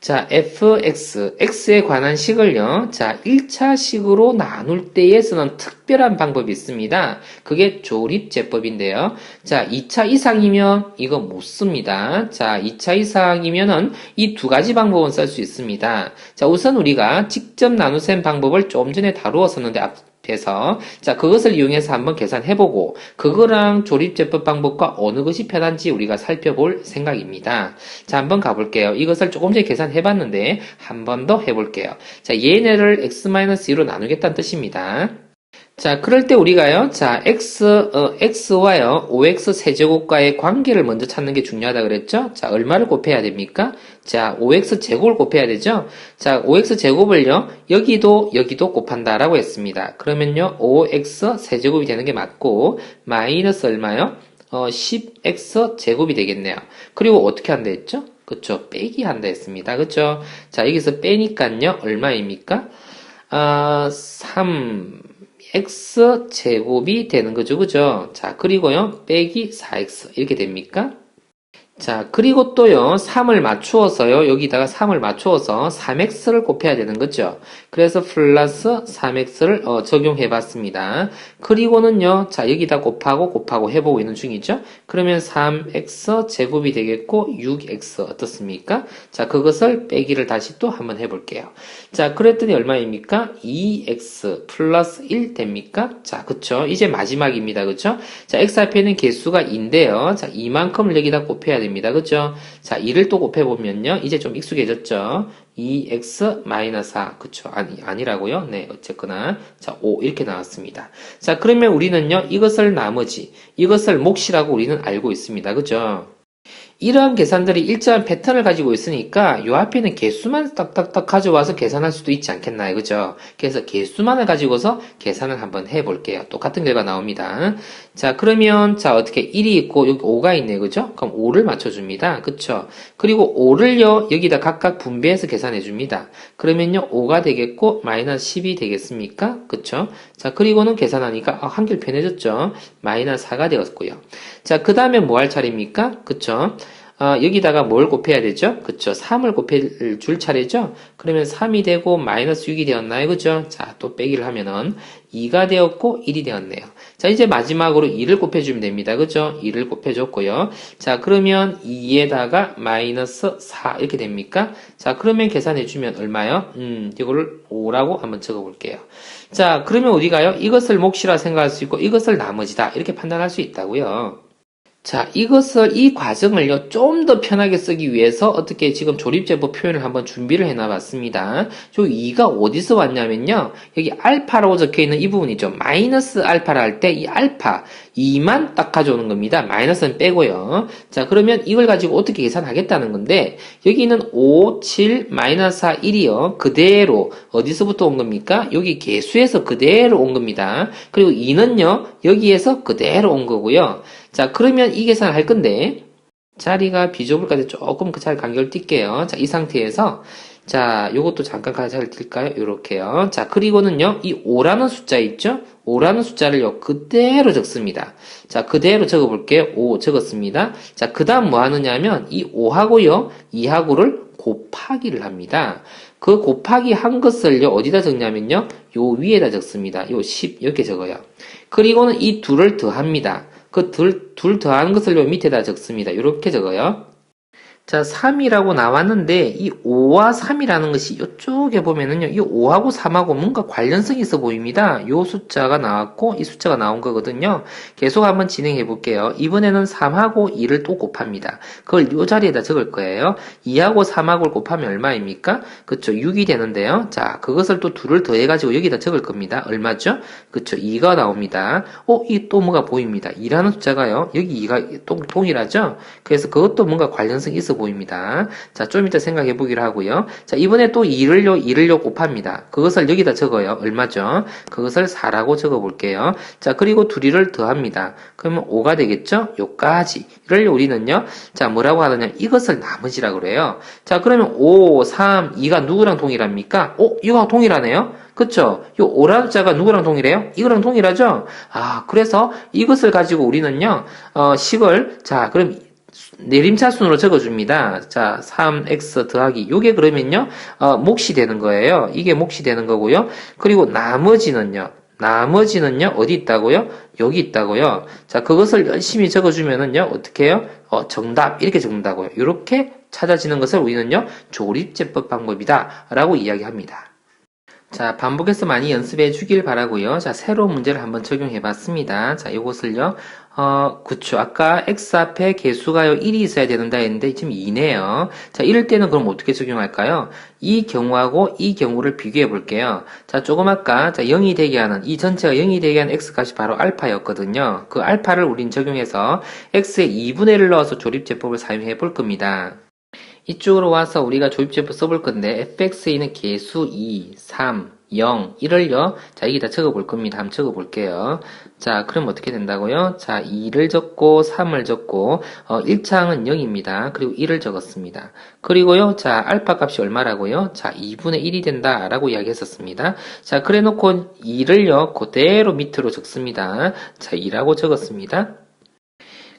자, fx, x에 관한 식을요. 자, 1차 식으로 나눌 때에 쓰는 특별한 방법이 있습니다. 그게 조립제법인데요. 자, 2차 이상이면 이거 못 씁니다. 자, 2차 이상이면은 이 두 가지 방법은 쓸 수 있습니다. 자, 우선 우리가 직접 나눗셈 방법을 좀 전에 다루었었는데 앞에서 자, 그것을 이용해서 한번 계산해보고 그거랑 조립제법 방법과 어느 것이 편한지 우리가 살펴볼 생각입니다. 자, 한번 가볼게요. 이것을 조금 전에 계산해봤는데 한 번 더 해볼게요. 자, 얘네를 x-2로 나누겠다는 뜻입니다. 자, 그럴 때 우리가요, 자, x와요, 5x 세제곱과의 관계를 먼저 찾는 게 중요하다 그랬죠? 자, 얼마를 곱해야 됩니까? 자, 5x 제곱을 곱해야 되죠? 자, 5x 제곱을요, 여기도 곱한다라고 했습니다. 그러면요, 5x 세제곱이 되는 게 맞고, 마이너스 얼마요? 10x 제곱이 되겠네요. 그리고 어떻게 한다 했죠? 그쵸, 빼기 한다 했습니다. 그쵸? 자, 여기서 빼니깐요, 얼마입니까? 3x 제곱이 되는 거죠. 그죠? 자, 그리고요, 빼기 4x. 이렇게 됩니까? 자, 그리고 또요, 3을 맞추어서요, 여기다가 3을 맞추어서 3x를 곱해야 되는 거죠. 그래서 플러스 3x를 적용해 봤습니다. 그리고는요, 자, 여기다 곱하고 해보고 있는 중이죠. 그러면 3x 제곱이 되겠고, 6x 어떻습니까? 자, 그것을 빼기를 다시 또 한번 해볼게요. 자, 그랬더니 얼마입니까? 2x 플러스 1 됩니까? 자, 그쵸. 이제 마지막입니다. 그쵸? 자, x 앞에는 개수가 2인데요. 자, 이만큼을 여기다 곱해야 됩니다. 그죠? 자, 2를 또 곱해보면요. 이제 좀 익숙해졌죠? 2x-4. 그쵸? 아니라고요? 네, 어쨌거나. 자, 5. 이렇게 나왔습니다. 자, 그러면 우리는요, 이것을 몫이라고 우리는 알고 있습니다. 그죠? 이러한 계산들이 일정한 패턴을 가지고 있으니까 요 앞에는 개수만 딱딱딱 가져와서 계산할 수도 있지 않겠나요? 그죠? 그래서 개수만을 가지고서 계산을 한번 해볼게요. 똑같은 결과 나옵니다. 자, 그러면 자, 어떻게 1이 있고 여기 5가 있네요. 그죠? 그럼 5를 맞춰줍니다. 그쵸? 그리고 5를요, 여기다 각각 분배해서 계산해줍니다. 그러면요, 5가 되겠고 마이너스 10이 되겠습니까? 그쵸? 자, 그리고는 계산하니까 한결 편해졌죠? 마이너스 4가 되었고요. 자, 그 다음에 뭐 할 차례입니까? 그쵸? 여기다가 뭘 곱해야 되죠? 그쵸? 3을 곱해줄 차례죠? 그러면 3이 되고 마이너스 6이 되었나요? 그죠? 자, 또 빼기를 하면은 2가 되었고 1이 되었네요. 자, 이제 마지막으로 2를 곱해주면 됩니다. 그죠? 2를 곱해줬고요. 자, 그러면 2에다가 마이너스 4 이렇게 됩니까? 자, 그러면 계산해주면 얼마요? 이거를 5라고 한번 적어볼게요. 자, 그러면 우리가요, 이것을 몫이라 생각할 수 있고 이것을 나머지다 이렇게 판단할 수 있다고요. 자, 이 과정을요, 좀 더 편하게 쓰기 위해서 어떻게 지금 조립제법 표현을 한번 준비를 해놔봤습니다. 저 2가 어디서 왔냐면요, 여기 알파라고 적혀있는 이 부분이죠. 마이너스 알파를 할 때 이 알파, 2만 딱 가져오는 겁니다. 마이너스는 빼고요. 자, 그러면 이걸 가지고 어떻게 계산하겠다는 건데, 여기는 5, 7, 마이너스 4, 1이요. 그대로, 어디서부터 온 겁니까? 여기 개수에서 그대로 온 겁니다. 그리고 2는요, 여기에서 그대로 온 거고요. 자, 그러면 이 계산을 할 건데, 자리가 비좁을까지 조금 그 자리 간격을 뛸게요. 자, 이 상태에서, 자, 요것도 잠깐 자리를 뛸까요? 요렇게요. 자, 그리고는요, 이 5라는 숫자 있죠? 5라는 숫자를요, 그대로 적습니다. 자, 그대로 적어볼게요. 5 적었습니다. 자, 그 다음 뭐 하느냐면, 이 5하고요, 2하고를 곱하기를 합니다. 그 곱하기 한 것을요, 어디다 적냐면요, 요 위에다 적습니다. 요 10, 이렇게 적어요. 그리고는 이 둘을 더합니다. 그 둘 더하는 것을 요 밑에다 적습니다. 이렇게 적어요. 자, 3이라고 나왔는데 이 5와 3이라는 것이 이쪽에 보면은요, 이 5하고 3하고 뭔가 관련성이 있어 보입니다. 요 숫자가 나왔고 이 숫자가 나온 거거든요. 계속 한번 진행해 볼게요. 이번에는 3하고 2를 또 곱합니다. 그걸 요 자리에다 적을 거예요. 2하고 3하고를 곱하면 얼마입니까? 그쵸, 6이 되는데요. 자, 그것을 또 2를 더해가지고 여기다 적을 겁니다. 얼마죠? 그쵸, 2가 나옵니다. 이 또 뭐가 보입니다. 2라는 숫자가요, 여기 2가 동일하죠? 그래서 그것도 뭔가 관련성이 있어 보입니다. 자, 좀 이따 생각해 보기로 하고요. 자, 이번에 또 2를요 곱합니다. 그것을 여기다 적어요. 얼마죠? 그것을 4라고 적어 볼게요. 자, 그리고 둘이를 더합니다. 그러면 5가 되겠죠? 요까지. 이를 우리는요, 자, 뭐라고 하느냐, 이것을 나머지라고 그래요. 자, 그러면 5, 3, 2가 누구랑 동일합니까? 이거랑 동일하네요? 그쵸? 요 5라는 숫자가 누구랑 동일해요? 이거랑 동일하죠? 그래서 이것을 가지고 우리는요, 식을, 자, 그럼 내림차 순으로 적어줍니다. 자, 3x 더하기 요게 그러면요 몫이 되는 거예요. 이게 몫이 되는 거고요. 그리고 나머지는요 어디 있다고요? 여기 있다고요. 자, 그것을 열심히 적어주면은요 어떻게 해요? 정답 이렇게 적는다고요. 이렇게 찾아지는 것을 우리는요 조립제법 방법이다 라고 이야기합니다. 자, 반복해서 많이 연습해 주길 바라고요. 자, 새로운 문제를 한번 적용해 봤습니다. 자, 이것을요. 그쵸. 아까 x 앞에 개수가요 1이 있어야 된다 했는데 지금 2네요. 자, 이럴 때는 그럼 어떻게 적용할까요? 이 경우하고 이 경우를 비교해 볼게요. 자, 조금 아까 0이 되게 하는 이 전체가 0이 되게 하는 x값이 바로 알파였거든요. 그 알파를 우린 적용해서 x의 2분의 1을 넣어서 조립제법을 사용해 볼 겁니다. 이쪽으로 와서 우리가 조립제법 써볼 건데 fx에 있는 개수 2, 3, 0, 1을요. 자, 여기다 적어볼 겁니다. 한번 적어볼게요. 자, 그럼 어떻게 된다고요? 자, 2를 적고 3을 적고 1차항은 0입니다. 그리고 1을 적었습니다. 그리고요. 자, 알파 값이 얼마라고요? 자, 2분의 1이 된다라고 이야기했었습니다. 자, 그래 놓고 2를요. 그대로 밑으로 적습니다. 자, 2라고 적었습니다.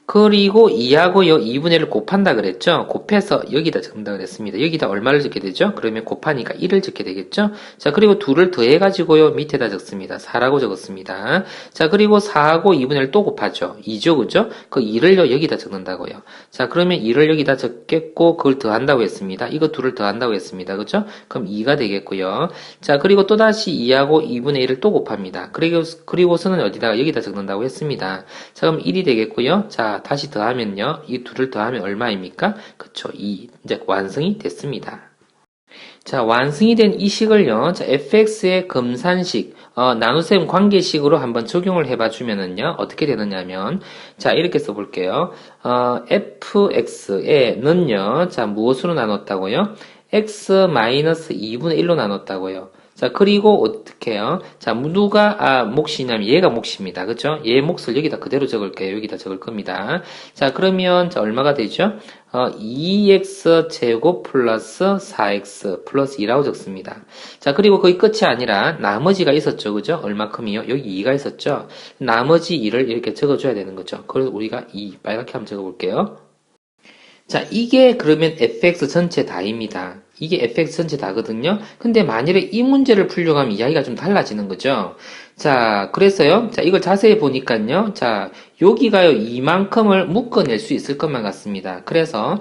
그리고 2하고요 2분의 1을 곱한다 그랬죠. 곱해서 여기다 적는다 그랬습니다. 여기다 얼마를 적게 되죠? 그러면 곱하니까 1을 적게 되겠죠. 자, 그리고 2를 더해가지고요 밑에다 적습니다. 4라고 적었습니다. 자, 그리고 4하고 2분의 1을 또 곱하죠. 2죠, 그죠? 그 2를요 여기다 적는다고요. 자, 그러면 2를 여기다 적겠고 그걸 더한다고 했습니다. 이거 2를 더한다고 했습니다. 그죠? 그럼 2가 되겠고요. 자, 그리고 또다시 2하고 2분의 1을 또 곱합니다. 그리고서는 어디다가 여기다 적는다고 했습니다. 자, 그럼 1이 되겠고요. 자, 다시 더하면요. 이 둘을 더하면 얼마입니까? 그쵸. 2. 이제 완성이 됐습니다. 자, 완성이 된 이 식을요. 자, fx의 검산식, 나눗셈 관계식으로 한번 적용을 해봐 주면은요. 어떻게 되느냐면, 자, 이렇게 써볼게요. fx에는요. 자, 무엇으로 나눴다고요? x-2분의 1로 나눴다고요. 자, 그리고 어떻게 해요? 자, 누가, 몫이냐면 얘가 몫입니다. 그죠? 얘 몫을 여기다 그대로 적을게요. 여기다 적을 겁니다. 자, 그러면, 자, 얼마가 되죠? 2x 제곱 플러스 4x 플러스 2라고 적습니다. 자, 그리고 거기 끝이 아니라 나머지가 있었죠. 그죠? 얼마큼이요? 여기 2가 있었죠? 나머지 2를 이렇게 적어줘야 되는 거죠. 그래서 우리가 2 빨갛게 한번 적어볼게요. 자, 이게 그러면 fx 전체 다입니다. 이게 fx 전체 다거든요. 근데 만일에 이 문제를 풀려고 하면 이야기가 좀 달라지는 거죠. 자, 그래서요. 자, 이걸 자세히 보니까요. 자, 여기가요. 이만큼을 묶어낼 수 있을 것만 같습니다. 그래서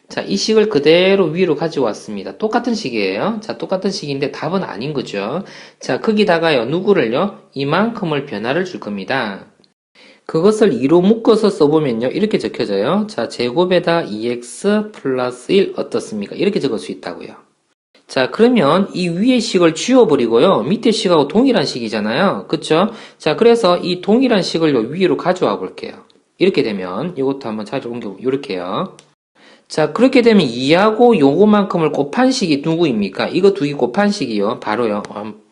자, 이 식을 그대로 위로 가지고 왔습니다. 똑같은 식이에요. 자, 똑같은 식인데 답은 아닌 거죠. 자, 거기다가요. 누구를요? 이만큼을 변화를 줄 겁니다. 그것을 2로 묶어서 써보면요. 이렇게 적혀져요. 자, 제곱에다 2x 플러스 1 어떻습니까? 이렇게 적을 수 있다고요. 자, 그러면 이 위의 식을 지워버리고요. 밑에 식하고 동일한 식이잖아요. 그쵸? 자, 그래서 이 동일한 식을 위로 가져와 볼게요. 이렇게 되면 이것도 한번 자리를 옮겨 이렇게요. 자, 그렇게 되면 2하고 요거만큼을 곱한 식이 누구입니까? 이거 두 개 곱한 식이요. 바로요.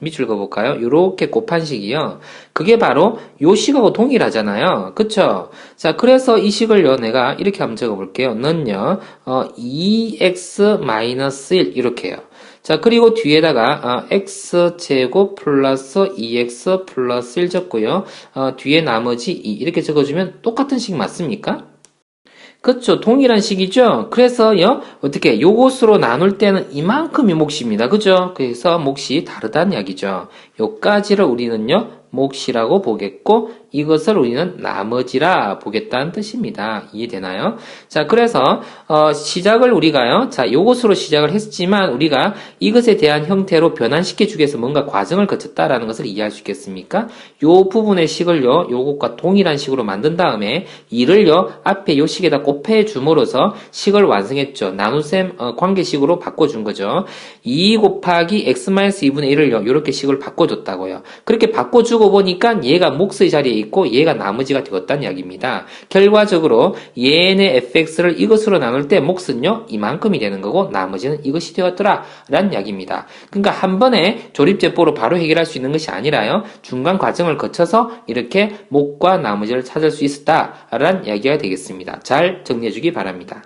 밑줄 그어볼까요? 요렇게 곱한 식이요. 그게 바로 요 식하고 동일하잖아요. 그쵸? 자, 그래서 이 식을요. 내가 이렇게 한번 적어볼게요. 는요. 2x-1 이렇게요. 자, 그리고 뒤에다가 x제곱 플러스 2x 플러스 1 적고요. 뒤에 나머지 2 이렇게 적어주면 똑같은 식 맞습니까? 그쵸. 동일한 식이죠. 그래서요, 어떻게, 요것으로 나눌 때는 이만큼이 몫입니다. 그죠? 그래서 몫이 다르다는 이야기죠. 요까지를 우리는요, 몫이라고 보겠고, 이것을 우리는 나머지라 보겠다는 뜻입니다. 이해되나요? 자, 그래서, 시작을 우리가요, 자, 요것으로 시작을 했지만, 우리가 이것에 대한 형태로 변환시켜 주기 위해서 뭔가 과정을 거쳤다라는 것을 이해할 수 있겠습니까? 요 부분의 식을요, 요것과 동일한 식으로 만든 다음에, 이를요, 앞에 요 식에다 곱해 줌으로써 식을 완성했죠. 나눗셈 관계식으로 바꿔준 거죠. 2 곱하기 x-2분의 1을요, 요렇게 식을 바꿔줬다고요. 그렇게 바꿔주고 보니까 얘가 몫의 자리에 있고 얘가 나머지가 되었다는 이야기입니다. 결과적으로 얘네 fx를 이것으로 나눌 때 몫은요 이만큼이 되는 거고 나머지는 이것이 되었더라 라는 이야기입니다. 그러니까 한 번에 조립제법으로 바로 해결할 수 있는 것이 아니라요 중간 과정을 거쳐서 이렇게 몫과 나머지를 찾을 수 있었다 라는 이야기가 되겠습니다. 잘 정리해 주기 바랍니다.